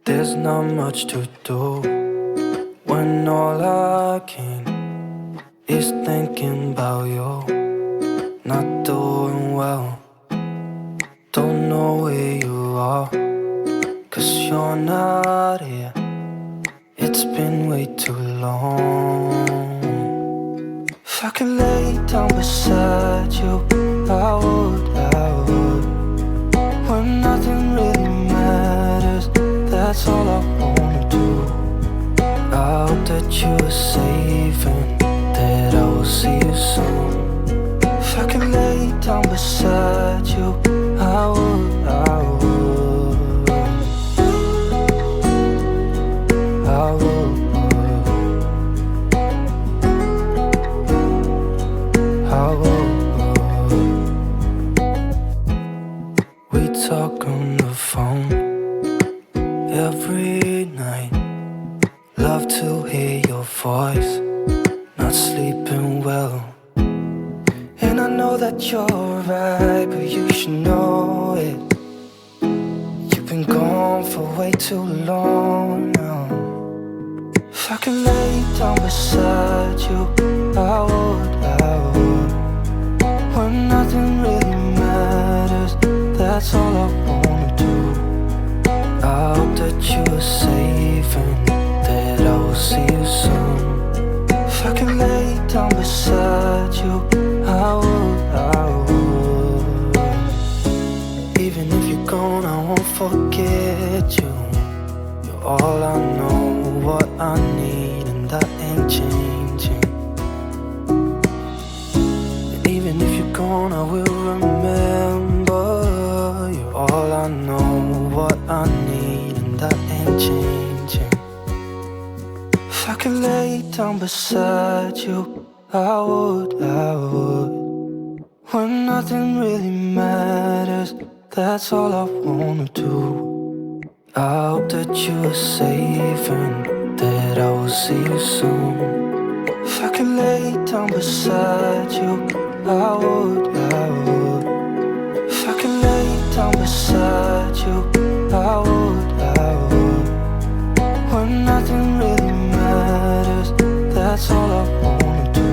There's not much to do when all I can is thinking about you. Not doing well, don't know where you are, 'cause you're not here. It's been way too long. If I could lay down beside you, I would, when nothing really matters, that's all I wanna do. I hope that you are safe and that I will see you soon. If I could lay down beside you, I would, I would, I would, I would. We talk on the phone every night. Love to hear your voice, not sleeping well. And I know that you're right, but you should know it. You've been gone for way too long now. If I could lay down beside you, I would, I would. When nothing really matters, that's all I wanna do. I hope that you are safe and that I will see you soon. If I could lay down beside you, I would, I would. Even if you're gone, I won't forget you. You're all I know, what I need, and that ain't changing. And even if you're gone, I will remember. You're all I know, what I need, and that ain't changing. If I could lay down beside you, I would, I would. When nothing really matters, that's all I wanna do. I hope that you are safe and that I will see you soon. If I could lay down beside you, I would, I would. If I could lay down beside you, I would, I would. When nothing really matters, that's all I wanna do.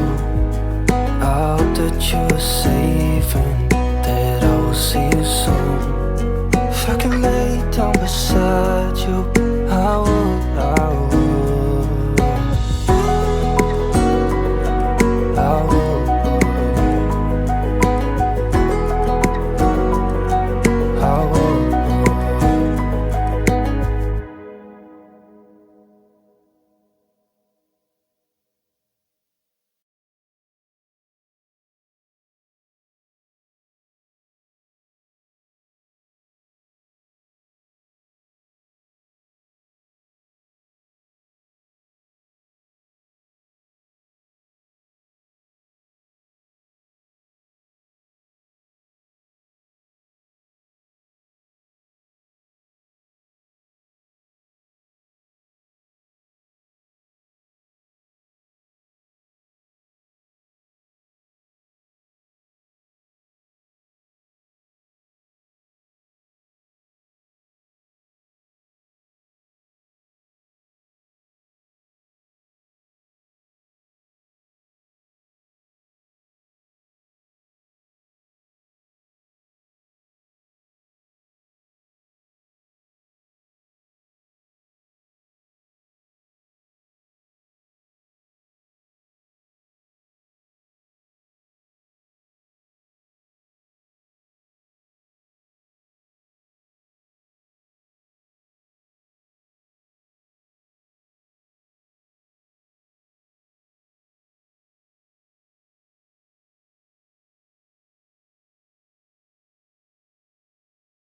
I hope that you are safe and that I will see you soon. If I could lay down beside you, I would, I would.